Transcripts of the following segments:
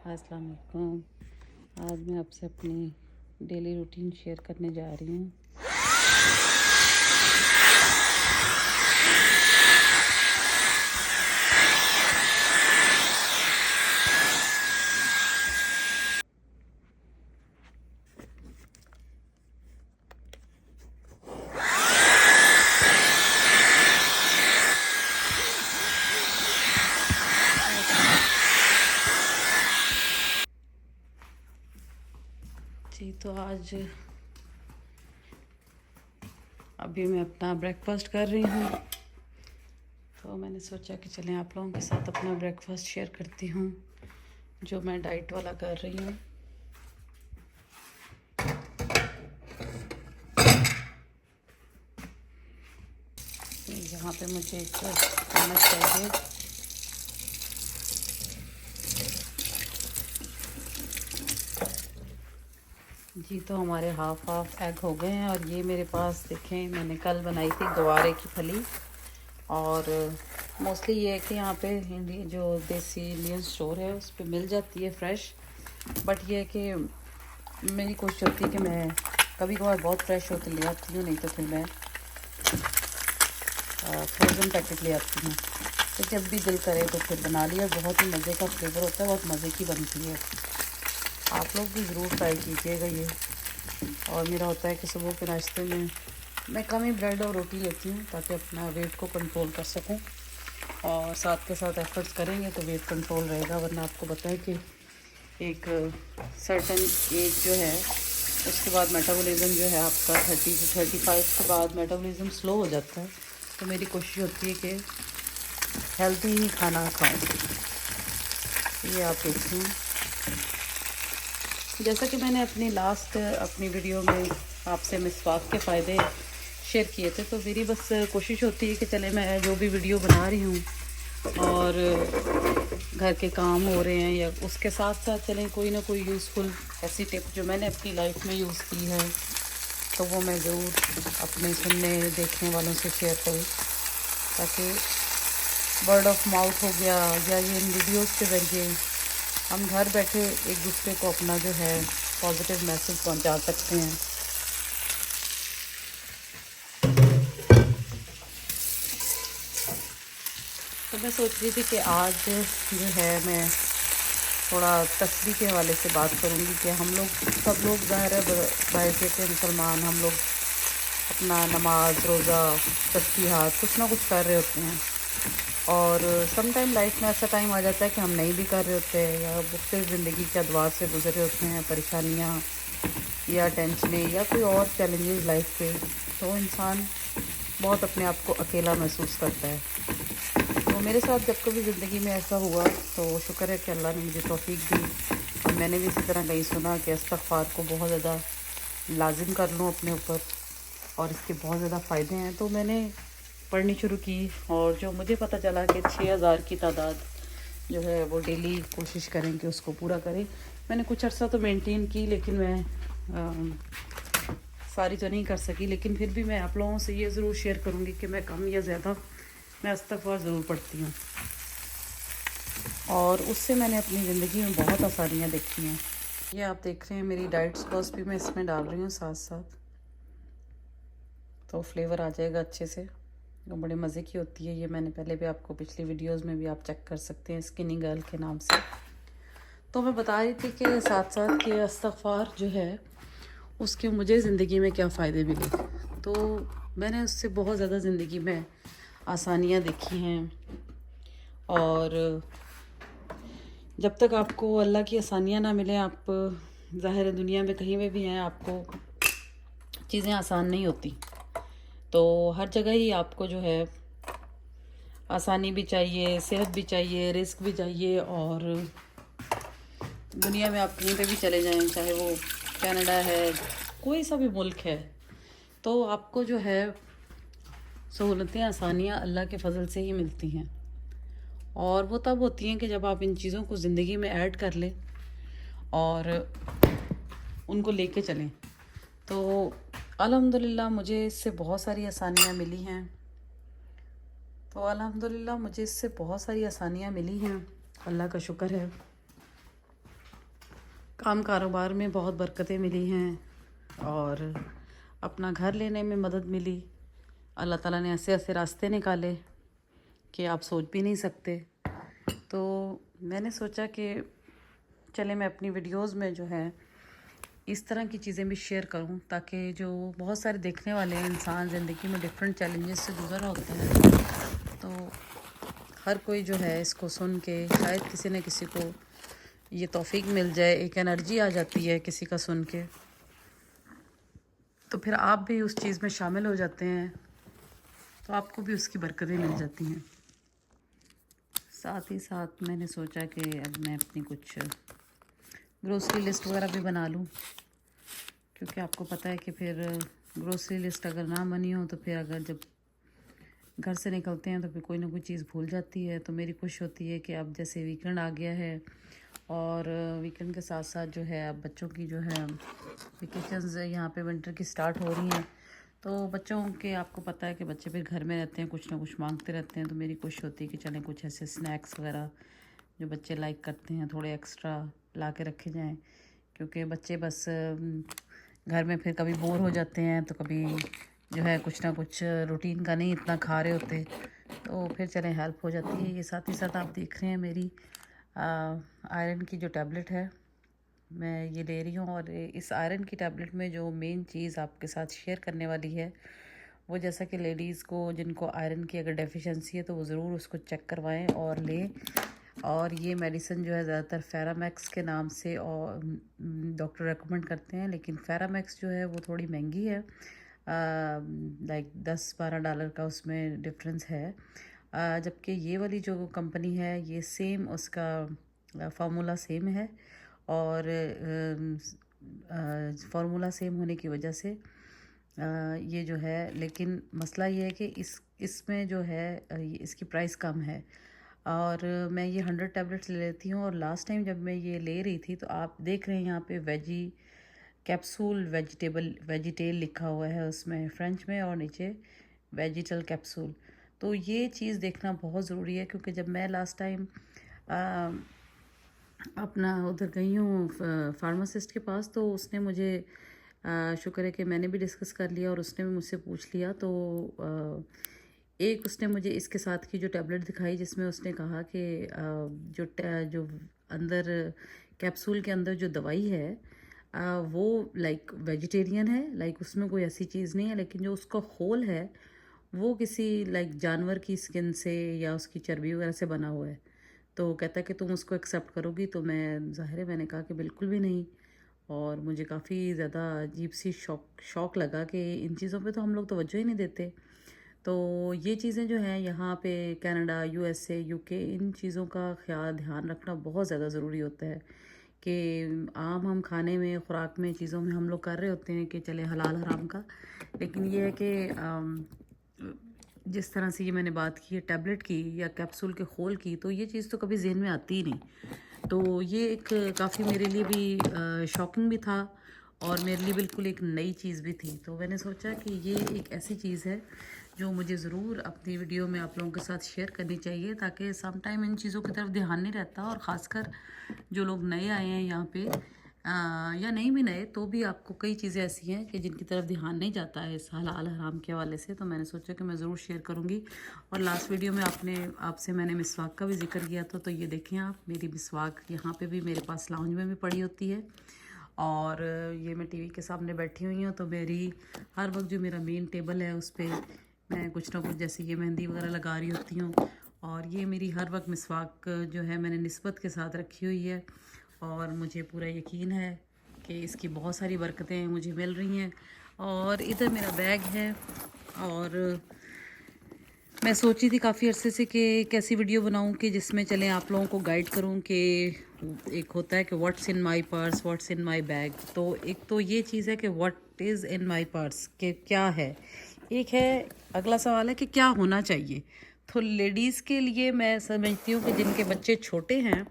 अस्सलाम वालेकुम। आज मैं आपसे अपनी डेली रूटीन शेयर करने जा रही हूँ। जी तो आज अभी मैं अपना ब्रेकफास्ट कर रही हूँ, तो मैंने सोचा कि चलें आप लोगों के साथ अपना ब्रेकफास्ट शेयर करती हूँ जो मैं डाइट वाला कर रही हूँ। यहाँ पे मुझे एक चम्मच चाहिए। जी तो हमारे हाफ एग हो गए हैं और ये मेरे पास देखें, मैंने कल बनाई थी गवारे की फली। और मोस्टली ये है कि यहाँ पे जो देसी इंडियन स्टोर है उस पर मिल जाती है फ्रेश, बट ये है कि मेरी कोशिश होती है कि मैं कभी कभार बहुत फ्रेश होती ले आती हूँ, नहीं तो फिर मैं फ्रोज़न पैकेट ले आती हूँ। तो जब भी दिल करे तो फिर बना लिया। बहुत ही मज़े का फ्लेवर होता है, बहुत मज़े की बनती है। आप लोग भी ज़रूर ट्राई कीजिएगा ये। और मेरा होता है कि सुबह के नाश्ते में मैं कम ही ब्रेड और रोटी लेती हूँ ताकि अपना वेट को कंट्रोल कर सकूँ, और साथ के साथ एफर्ट्स करेंगे तो वेट कंट्रोल रहेगा। वरना आपको बताएं कि एक सर्टन एज जो है उसके बाद मेटाबॉलिज्म जो है आपका 30 से 35 के बाद मेटाबॉलिज्म स्लो हो जाता है। तो मेरी कोशिश होती है कि हेल्दी ही खाना खाऊं। ये आप देखिए, जैसा कि मैंने अपनी वीडियो में आपसे मिसवाक के फ़ायदे शेयर किए थे, तो मेरी बस कोशिश होती है कि चले मैं जो भी वीडियो बना रही हूँ और घर के काम हो रहे हैं या उसके साथ साथ चलें कोई ना कोई यूज़फुल ऐसी टिप जो मैंने अपनी लाइफ में यूज़ की है तो वो मैं ज़रूर अपने सुनने देखने वालों से शेयर करूँ, ताकि वर्ड ऑफ माउथ हो गया या ये इन वीडियोज़ के ज़रिए हम घर बैठे एक दूसरे को अपना जो है पॉजिटिव मैसेज पहुंचा सकते हैं। तो मैं सोच रही थी कि आज जो है मैं थोड़ा तस्बीह के हवाले से बात करूंगी कि हम लोग सब लोग ज़ाहिर है बाहर के मुसलमान, हम लोग अपना नमाज रोज़ा तस्बीहात कुछ ना कुछ कर रहे होते हैं, और सम टाइम लाइफ में ऐसा टाइम आ जाता है कि हम नहीं भी कर रहे होते हैं या मुख्तलिफ़ ज़िंदगी के अदवार से गुजर रहे होते हैं, परेशानियाँ या टेंशनें या कोई और चैलेंजेस लाइफ के, तो इंसान बहुत अपने आप को अकेला महसूस करता है। तो मेरे साथ जब कभी ज़िंदगी में ऐसा हुआ तो शुक्र है कि अल्लाह ने मुझे तौफीक दी और मैंने भी इसी तरह कहीं सुना कि इस्तिग़फ़ार को बहुत ज़्यादा लाजिम कर लूँ अपने ऊपर और इसके बहुत ज़्यादा फ़ायदे हैं। तो मैंने पढ़नी शुरू की और जो मुझे पता चला कि 6000 की तादाद जो है वो डेली कोशिश करें कि उसको पूरा करें। मैंने कुछ अर्सा तो मेंटेन की, लेकिन मैं सारी तो नहीं कर सकी, लेकिन फिर भी मैं आप लोगों से ये ज़रूर शेयर करूँगी कि मैं कम या ज़्यादा मैं इस्तिग़फ़ार ज़रूर पढ़ती हूँ, और उससे मैंने अपनी ज़िंदगी में बहुत आसानियाँ देखी हैं। ये आप देख रहे हैं मेरी डाइट सॉस भी मैं इसमें डाल रही हूँ साथ साथ, तो फ्लेवर आ जाएगा अच्छे से। तो बड़े मज़े की होती है ये, मैंने पहले भी आपको पिछली वीडियोस में भी आप चेक कर सकते हैं स्किनी गर्ल के नाम से। तो मैं बता रही थी कि साथ साथ कि इस्तिग़फ़ार जो है उसके मुझे ज़िंदगी में क्या फ़ायदे मिले, तो मैंने उससे बहुत ज़्यादा ज़िंदगी में आसानियाँ देखी हैं। और जब तक आपको अल्लाह की आसानियाँ ना मिलें, आप ज़ाहिर है दुनिया में कहीं में भी हैं, आपको चीज़ें आसान नहीं होती। तो हर जगह ही आपको जो है आसानी भी चाहिए, सेहत भी चाहिए, रिस्क भी चाहिए, और दुनिया में आप कहीं पे भी चले जाएं, चाहे वो कनाडा है, कोई सा भी मुल्क है, तो आपको जो है सहूलतें आसानियाँ अल्लाह के फ़ज़ल से ही मिलती हैं। और वो तब होती हैं कि जब आप इन चीज़ों को ज़िंदगी में ऐड कर लें और उनको लेके चलें। तो अल्हम्दुलिल्लाह मुझे इससे बहुत सारी आसानियाँ मिली हैं। तो अल्हम्दुलिल्लाह मुझे इससे बहुत सारी आसानियाँ मिली हैं, अल्लाह का शुक्र है। काम कारोबार में बहुत बरकतें मिली हैं और अपना घर लेने में मदद मिली। अल्लाह ताला ने ऐसे ऐसे रास्ते निकाले कि आप सोच भी नहीं सकते। तो मैंने सोचा कि चले मैं अपनी वीडियोस में जो है इस तरह की चीज़ें भी शेयर करूं, ताकि जो बहुत सारे देखने वाले हैं इंसान ज़िंदगी में डिफरेंट चैलेंजेस से गुज़र होते हैं, तो हर कोई जो है इसको सुन के शायद किसी न किसी को ये तौफीक मिल जाए, एक एनर्जी आ जाती है किसी का सुन के, तो फिर आप भी उस चीज़ में शामिल हो जाते हैं, तो आपको भी उसकी बरकतें मिल जाती हैं। साथ ही साथ मैंने सोचा कि अब मैं अपनी कुछ ग्रोसरी लिस्ट वगैरह भी बना लूँ, क्योंकि आपको पता है कि फिर ग्रोसरी लिस्ट अगर ना बनी हो तो फिर अगर जब घर से निकलते हैं तो फिर कोई ना कोई चीज़ भूल जाती है। तो मेरी कोशिश होती है कि अब जैसे वीकेंड आ गया है और वीकेंड के साथ साथ जो है अब बच्चों की जो है वेकेशंस यहाँ पे विंटर की स्टार्ट हो रही हैं, तो बच्चों के आपको पता है कि बच्चे फिर घर में रहते हैं, कुछ ना कुछ मांगते रहते हैं। तो मेरी कोशिश होती है कि चलें कुछ ऐसे स्नैक्स वगैरह जो बच्चे लाइक करते हैं थोड़े एक्स्ट्रा ला के रखे जाएँ, क्योंकि बच्चे बस घर में फिर कभी बोर हो जाते हैं तो कभी जो है कुछ ना कुछ रूटीन का नहीं इतना खा रहे होते, तो फिर चलें हेल्प हो जाती है ये। साथ ही साथ आप देख रहे हैं मेरी आयरन की जो टैबलेट है मैं ये ले रही हूँ, और इस आयरन की टैबलेट में जो मेन चीज़ आपके साथ शेयर करने वाली है वो, जैसा कि लेडीज़ को जिनको आयरन की अगर डेफिशिएंसी है तो वो ज़रूर उसको चेक करवाएं और लें। और ये मेडिसिन जो है ज़्यादातर फेरामैक्स के नाम से और डॉक्टर रेकमेंड करते हैं, लेकिन फेरामैक्स जो है वो थोड़ी महंगी है, लाइक $10-12 का उसमें डिफरेंस है, जबकि ये वाली जो कंपनी है ये सेम उसका फार्मूला सेम है, और फार्मूला सेम होने की वजह से ये जो है, लेकिन मसला ये है कि इसमें जो है इसकी प्राइस कम है, और मैं ये 100 टैबलेट्स ले लेती हूँ। और लास्ट टाइम जब मैं ये ले रही थी तो आप देख रहे हैं यहाँ पे वेजी कैप्सूल वेजिटेल लिखा हुआ है उसमें फ्रेंच में, और नीचे वेजिटल कैप्सूल। तो ये चीज़ देखना बहुत ज़रूरी है, क्योंकि जब मैं लास्ट टाइम अपना उधर गई हूँ फार्मासिस्ट के पास, तो उसने मुझे शुक्र है कि मैंने भी डिस्कस कर लिया और उसने भी मुझसे पूछ लिया। तो एक उसने मुझे इसके साथ की जो टैबलेट दिखाई, जिसमें उसने कहा कि जो अंदर कैप्सूल के अंदर जो दवाई है वो लाइक वेजिटेरियन है, लाइक उसमें कोई ऐसी चीज़ नहीं है, लेकिन जो उसका होल है वो किसी लाइक जानवर की स्किन से या उसकी चर्बी वगैरह से बना हुआ है। तो कहता है कि तुम उसको एक्सेप्ट करोगी, तो मैं ज़ाहिर है मैंने कहा कि बिल्कुल भी नहीं, और मुझे काफ़ी ज़्यादा अजीब सी शौक लगा कि इन चीज़ों पे तो हम लोग तवज्जो ही नहीं देते। तो ये चीज़ें जो हैं यहाँ पे कनाडा, यूएसए, यूके, इन चीज़ों का ध्यान रखना बहुत ज़्यादा ज़रूरी होता है कि आम हम खाने में, ख़ुराक में, चीज़ों में हम लोग कर रहे होते हैं कि चले हलाल हराम का, लेकिन ये है कि जिस तरह से ये मैंने बात की है टैबलेट की या कैप्सूल के खोल की, तो ये चीज़ तो कभी जहन में आती ही नहीं। तो ये एक काफ़ी मेरे लिए भी शॉकिंग भी था और मेरे लिए बिल्कुल एक नई चीज़ भी थी। तो मैंने सोचा कि ये एक ऐसी चीज़ है जो मुझे ज़रूर अपनी वीडियो में आप लोगों के साथ शेयर करनी चाहिए, ताकि सम टाइम इन चीज़ों की तरफ ध्यान नहीं रहता, और ख़ासकर जो लोग नए आए हैं यहाँ पे या नहीं भी नए, तो भी आपको कई चीज़ें ऐसी हैं कि जिनकी तरफ ध्यान नहीं जाता है इस हलाल हराम के हवाले से। तो मैंने सोचा कि मैं ज़रूर शेयर करूँगी। और लास्ट वीडियो में आपसे मैंने मिसवाक का भी जिक्र किया था, तो ये देखें आप, मेरी मिसवाक यहाँ पे भी मेरे पास लाउंज में भी पड़ी होती है, और ये मैं टीवी के सामने बैठी हुई हूँ, तो मेरी हर वक्त जो मेरा मेन टेबल है उस पर मैं कुछ ना कुछ जैसे ये मेहंदी वगैरह लगा रही होती हूँ, और ये मेरी हर वक्त मिसवाक जो है मैंने निस्बत के साथ रखी हुई है, और मुझे पूरा यकीन है कि इसकी बहुत सारी बरकतें मुझे मिल रही हैं। और इधर मेरा बैग है, और मैं सोची थी काफ़ी अरसे से कि एक ऐसी वीडियो बनाऊं कि जिसमें चलें आप लोगों को गाइड करूं कि एक होता है कि what's in my purse, what's in my bag. तो एक तो ये चीज़ है कि what is in my purse, कि क्या है। एक है अगला सवाल है कि क्या होना चाहिए। तो लेडीज़ के लिए मैं समझती हूँ कि जिनके बच्चे छोटे हैं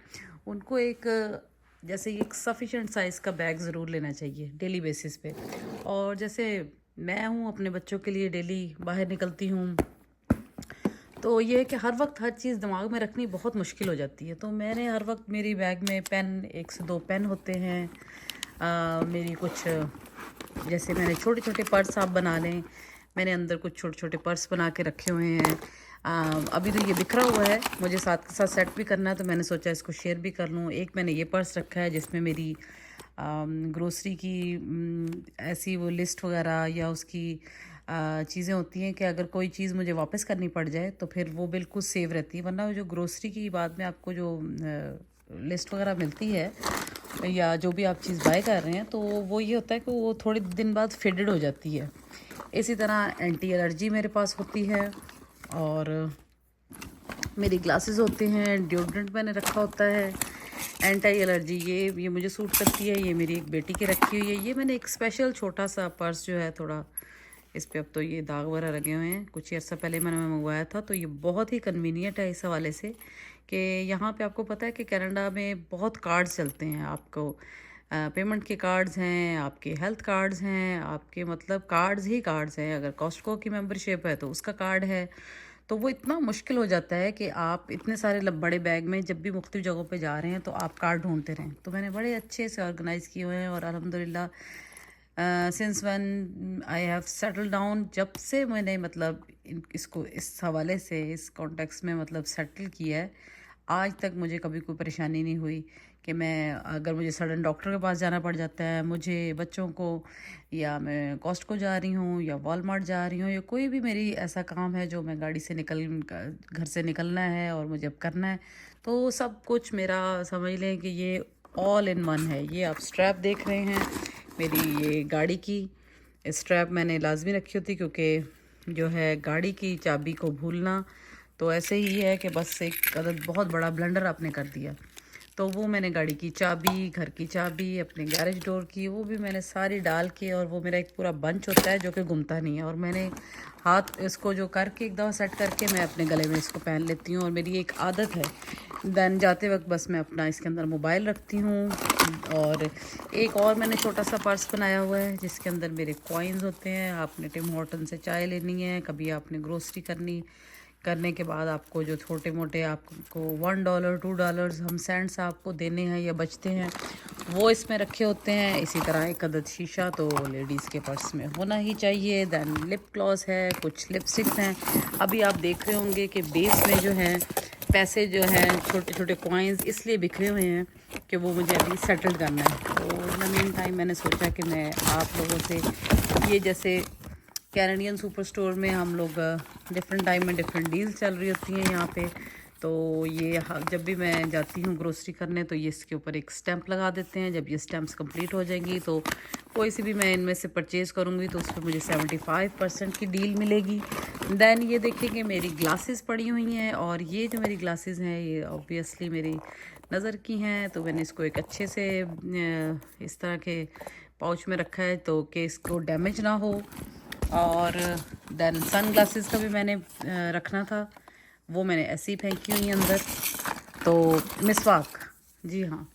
उनको एक जैसे एक सफिशेंट साइज़ का बैग ज़रूर लेना चाहिए डेली बेसिस पे। और जैसे मैं हूँ अपने बच्चों के लिए डेली बाहर निकलती हूँ, तो ये है कि हर वक्त हर चीज़ दिमाग में रखनी बहुत मुश्किल हो जाती है। तो मैंने हर वक्त मेरी बैग में पेन, 1 से 2 पेन होते हैं। मेरी कुछ, जैसे मैंने छोटे छोटे पर्स आप बना लें, मैंने अंदर कुछ छोटे छोटे पर्स बना के रखे हुए हैं। अभी तो ये बिखरा हुआ है, मुझे साथ के साथ सेट भी करना है, तो मैंने सोचा इसको शेयर भी कर लूँ। एक मैंने ये पर्स रखा है जिसमें मेरी ग्रोसरी की ऐसी वो लिस्ट वगैरह या उसकी चीज़ें होती हैं कि अगर कोई चीज़ मुझे वापस करनी पड़ जाए तो फिर वो बिल्कुल सेव रहती है। वरना जो ग्रोसरी की बाद में आपको जो लिस्ट वगैरह मिलती है या जो भी आप चीज़ बाय कर रहे हैं, तो वो ये होता है कि वो थोड़े दिन बाद फेडेड हो जाती है। इसी तरह एंटी एलर्जी मेरे पास होती है, और मेरी ग्लासेस होते हैं, डिओड्रेंट मैंने रखा होता है, एंटी एलर्जी ये मुझे सूट करती है, ये मेरी एक बेटी की रखी हुई है। ये मैंने एक स्पेशल छोटा सा पर्स जो है, थोड़ा इस पे अब तो ये दाग वगैरह लगे हुए हैं, कुछ अर्सा पहले मैंने मंगवाया था, तो ये बहुत ही कन्वीनियंट है इस हवाले से कि यहाँ पे आपको पता है कि कनाडा में बहुत कार्ड्स चलते हैं। आपको पेमेंट के कार्ड्स हैं, आपके हेल्थ कार्ड्स हैं, आपके मतलब कार्ड्स ही कार्ड्स हैं। अगर कॉस्टको की मेंबरशिप है तो उसका कार्ड है। तो वो इतना मुश्किल हो जाता है कि आप इतने सारे बड़े बैग में जब भी मुख्तलिफ जगहों पे जा रहे हैं तो आप कार्ड ढूंढते रहें। तो मैंने बड़े अच्छे से ऑर्गेनाइज़ किए हुए हैं, और अल्हम्दुलिल्लाह since when I have settle down, जब से मैंने मतलब इसको इस हवाले से इस कॉन्टेक्स्ट में मतलब सेटल किया है, आज तक मुझे कभी कोई परेशानी नहीं हुई कि मैं, अगर मुझे सडन डॉक्टर के पास जाना पड़ जाता है, मुझे बच्चों को, या मैं कॉस्टको जा रही हूँ या वॉलमार्ट जा रही हूँ, या कोई भी मेरी ऐसा काम है जो मैं गाड़ी से घर से निकलना है और मुझे अब करना है, तो सब कुछ मेरा समझ लें कि ये ऑल इन वन है। ये आप स्ट्रैप देख रहे हैं मेरी, ये गाड़ी की स्ट्रैप मैंने लाजमी रखी होती, क्योंकि जो है गाड़ी की चाबी को भूलना तो ऐसे ही है कि बस एक अदद बहुत बड़ा ब्लंडर आपने कर दिया। तो वो मैंने गाड़ी की चाबी, घर की चाबी, अपने गैरेज डोर की, वो भी मैंने सारी डाल के, और वो मेरा एक पूरा बंच होता है जो कि घूमता नहीं है, और मैंने हाथ इसको जो करके एक दफ़ा सेट करके मैं अपने गले में इसको पहन लेती हूँ, और मेरी एक आदत है। देन जाते वक्त बस मैं अपना इसके अंदर मोबाइल रखती हूँ, और एक और मैंने छोटा सा पर्स बनाया हुआ है जिसके अंदर मेरे कॉइन्स होते हैं। आपने टिम हॉर्टन से चाय लेनी है, कभी आपने ग्रोसरी करने के बाद आपको जो छोटे मोटे आपको $1 $2 हम सेंट्स आपको देने हैं या बचते हैं, वो इसमें रखे होते हैं। इसी तरह एक अदद शीशा तो लेडीज़ के पर्स में होना ही चाहिए। दैन लिप ग्लॉस है, कुछ लिपस्टिक्स हैं। अभी आप देख रहे होंगे कि बेस में जो है पैसे जो हैं, छोटे छोटे कॉइन्स इसलिए बिखरे हुए हैं कि वो मुझे अभी सेटल करना है। तो इन द मीन टाइम मैंने सोचा कि मैं आप लोगों से ये, जैसे कैनेडियन सुपर स्टोर में हम लोग डिफरेंट टाइम में डिफरेंट डील्स चल रही होती हैं यहाँ पे, तो ये जब भी मैं जाती हूँ ग्रोसरी करने तो ये इसके ऊपर एक स्टैंप लगा देते हैं। जब ये स्टैंप्स कंप्लीट हो जाएंगी तो कोई सी भी मैं इनमें से परचेज़ करूँगी तो उस पर मुझे 75% की डील मिलेगी। दैन ये देखिए कि मेरी ग्लासेस पड़ी हुई हैं, और ये जो मेरी ग्लासेस हैं ये ऑब्वियसली मेरी नज़र की हैं, तो मैंने इसको एक अच्छे से इस तरह के पाउच में रखा है तो कि इसको डैमेज ना हो। और दैन सन ग्लासेस का भी मैंने रखना था, वो मैंने ऐसी फेंकी हुई अंदर। तो मिसवाक, जी हाँ,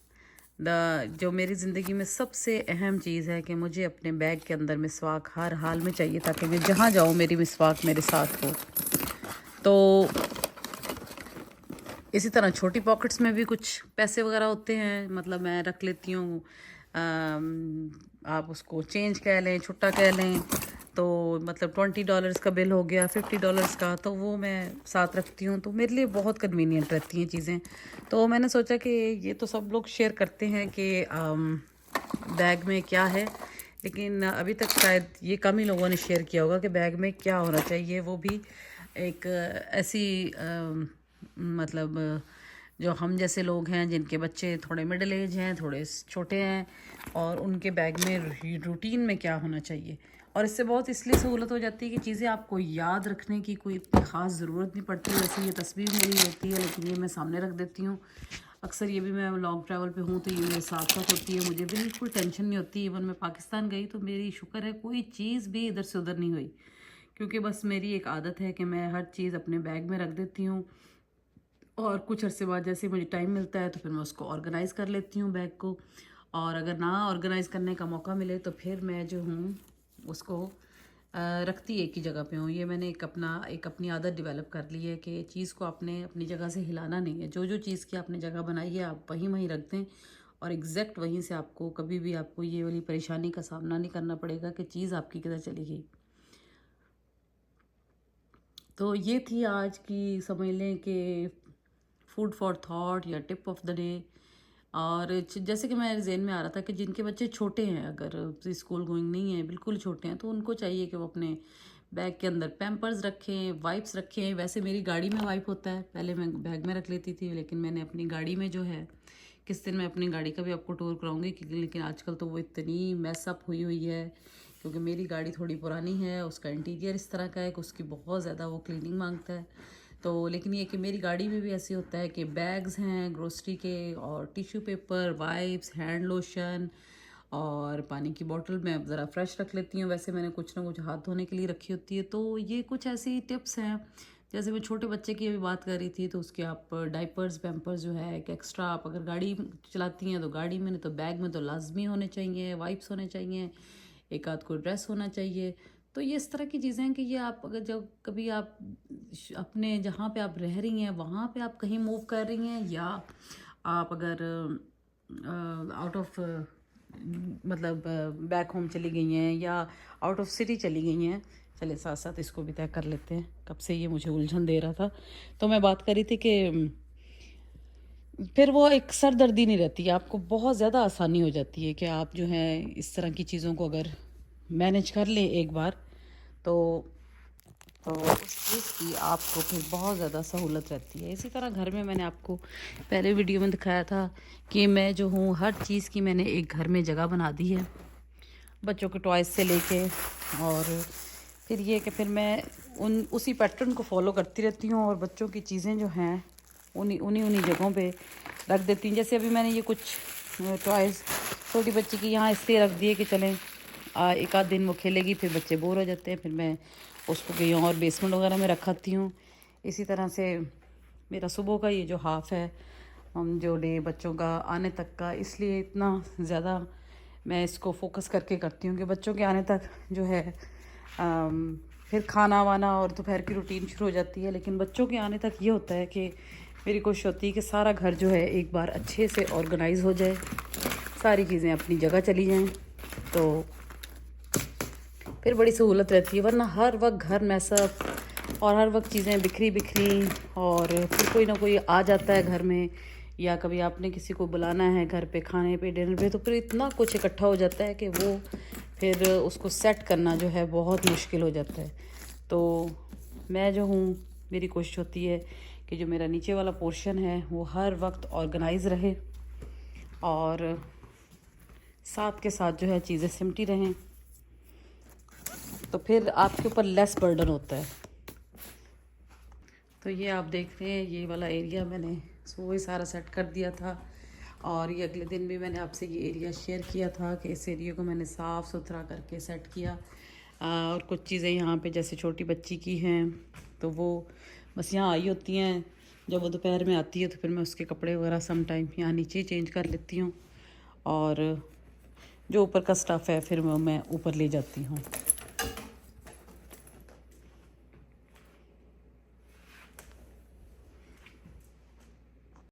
जो मेरी ज़िंदगी में सबसे अहम चीज़ है कि मुझे अपने बैग के अंदर मिसवाक हर हाल में चाहिए, ताकि मैं जहाँ जाऊँ मेरी मिसवाक मेरे साथ हो। तो इसी तरह छोटी पॉकेट्स में भी कुछ पैसे वगैरह होते हैं, मतलब मैं रख लेती हूँ। आप उसको चेंज कह लें, छुट्टा कह लें, तो मतलब $20 का बिल हो गया, $50 का, तो वो मैं साथ रखती हूँ। तो मेरे लिए बहुत कन्वीनियंट रहती हैं चीज़ें। तो मैंने सोचा कि ये तो सब लोग शेयर करते हैं कि बैग में क्या है, लेकिन अभी तक शायद ये कम ही लोगों ने शेयर किया होगा कि बैग में क्या होना चाहिए, वो भी एक ऐसी मतलब जो हम जैसे लोग हैं जिनके बच्चे थोड़े मिडिल एज हैं, थोड़े छोटे हैं, और उनके बैग में रूटीन में क्या होना चाहिए। और इससे बहुत इसलिए सहूलत हो जाती है कि चीज़ें आपको याद रखने की कोई इतनी ख़ास ज़रूरत नहीं पड़ती। वैसे ये तस्वीर मेरी होती है, लेकिन ये मैं सामने रख देती हूँ। अक्सर ये भी मैं लॉन्ग ट्रैवल पे हूँ तो ये मेरे साथ साथ होती है, मुझे बिल्कुल टेंशन नहीं होती। इवन मैं पाकिस्तान गई तो मेरी शुक्र है कोई चीज़ भी इधर से उधर नहीं हुई, क्योंकि बस मेरी एक आदत है कि मैं हर चीज़ अपने बैग में रख देती हूँ, और कुछ अरसे बाद जैसे मुझे टाइम मिलता है तो फिर मैं उसको ऑर्गेनाइज़ कर लेती हूँ बैग को। और अगर ना ऑर्गेनाइज़ करने का मौका मिले तो फिर मैं जो हूँ उसको रखती एक ही जगह पे हूँ। ये मैंने एक अपनी आदत डेवलप कर ली है कि चीज़ को आपने अपनी जगह से हिलाना नहीं है। जो चीज़ की आपने जगह बनाई है आप वहीं वहीं रख दें और एग्जैक्ट वहीं से आपको कभी भी आपको ये वाली परेशानी का सामना नहीं करना पड़ेगा कि चीज़ आपकी किधर चली गई। तो ये थी आज की, समझ लें कि फूड फॉर थॉट या टिप ऑफ द डे। और जैसे कि मेरे ज़हन में आ रहा था कि जिनके बच्चे छोटे हैं, अगर स्कूल गोइंग नहीं है, बिल्कुल छोटे हैं, तो उनको चाहिए कि वो अपने बैग के अंदर पैम्पर्स रखें, वाइप्स रखें। वैसे मेरी गाड़ी में वाइप होता है, पहले मैं बैग में रख लेती थी, लेकिन मैंने अपनी गाड़ी में जो है, किस दिन मैं अपनी गाड़ी का भी आपको टूर कराऊंगी, क्योंकि लेकिन आजकल तो वो इतनी मैसअप हुई हुई है, क्योंकि मेरी गाड़ी थोड़ी पुरानी है, उसका इंटीरियर इस तरह का है कि उसकी बहुत ज़्यादा वो क्लीनिंग मांगता है। तो लेकिन ये कि मेरी गाड़ी में भी ऐसे होता है कि बैग्स हैं ग्रोसरी के, और tissue paper, wipes, hand lotion और पानी की बोतल मैं ज़रा फ्रेश रख लेती हूँ। वैसे मैंने कुछ ना कुछ हाथ धोने के लिए रखी होती है। तो ये कुछ ऐसी टिप्स हैं। जैसे मैं छोटे बच्चे की अभी बात कर रही थी, तो उसके आप डाइपर्स, पैम्पर्स जो है एक एक्स्ट्रा, आप अगर गाड़ी चलाती हैं तो गाड़ी में, नहीं तो बैग में तो लाजमी होने चाहिए, वाइप्स होने चाहिए, एक आध कोई ड्रेस होना चाहिए। तो ये इस तरह की चीज़ें हैं कि ये आप अगर जब कभी आप अपने जहाँ पे आप रह रही हैं वहाँ पे आप कहीं मूव कर रही हैं, या आप अगर आउट ऑफ मतलब बैक होम चली गई हैं, या आउट ऑफ सिटी चली गई हैं। चलिए साथ साथ इसको भी तय कर लेते हैं, कब से ये मुझे उलझन दे रहा था। तो मैं बात कर रही थी कि फिर वो एक सरदर्दी नहीं रहती, आपको बहुत ज़्यादा आसानी हो जाती है कि आप जो है इस तरह की चीज़ों को अगर मैनेज कर लें एक बार, तो उस चीज़ की आपको फिर बहुत ज़्यादा सहूलत रहती है। इसी तरह घर में मैंने आपको पहले वीडियो में दिखाया था कि मैं जो हूँ हर चीज़ की मैंने एक घर में जगह बना दी है, बच्चों के टॉयज़ से लेके। और फिर ये कि फिर मैं उसी पैटर्न को फॉलो करती रहती हूँ, और बच्चों की चीज़ें जो हैं उन्हीं जगहों पे रख देती हूँ। जैसे अभी मैंने ये कुछ टॉयज़ छोटी बच्ची की यहाँ इसलिए रख दिए कि चलें एक आध दिन वो खेलेगी, फिर बच्चे बोर हो जाते हैं, फिर मैं उसको कहीं और बेसमेंट वगैरह में रखाती हूँ। इसी तरह से मेरा सुबह का ये जो हाफ है जो डे बच्चों का आने तक का, इसलिए इतना ज़्यादा मैं इसको फोकस करके करती हूँ कि बच्चों के आने तक जो है फिर खाना वाना और दोपहर की रूटीन शुरू हो जाती है। लेकिन बच्चों के आने तक ये होता है कि मेरी कोशिश होती है कि सारा घर जो है एक बार अच्छे से ऑर्गेनाइज़ हो जाए, सारी चीज़ें अपनी जगह चली जाएं, तो फिर बड़ी सहूलत रहती है। वरना हर वक्त घर मैसअप और हर वक्त चीज़ें बिखरी बिखरी, और फिर कोई ना कोई आ जाता है घर में, या कभी आपने किसी को बुलाना है घर पे खाने पे, डिनर पे, तो फिर इतना कुछ इकट्ठा हो जाता है कि वो फिर उसको सेट करना जो है बहुत मुश्किल हो जाता है। तो मैं जो हूँ, मेरी कोशिश होती है कि जो मेरा नीचे वाला पोर्शन है वो हर वक्त ऑर्गेनाइज़ रहे, और साथ के साथ जो है चीज़ें सिमटी रहें, तो फिर आपके ऊपर लेस बर्डन होता है। तो ये आप देख रहे हैं, ये वाला एरिया मैंने सुबह ही सारा सेट कर दिया था, और ये अगले दिन भी मैंने आपसे ये एरिया शेयर किया था कि इस एरिया को मैंने साफ़ सुथरा करके सेट किया। और कुछ चीज़ें यहाँ पे जैसे छोटी बच्ची की हैं, तो वो बस यहाँ आई होती हैं, जब वो दोपहर में आती है तो फिर मैं उसके कपड़े वगैरह सम टाइम यहाँ नीचे चेंज कर लेती हूँ, और जो ऊपर का स्टफ़ है फिर मैं ऊपर ले जाती हूँ।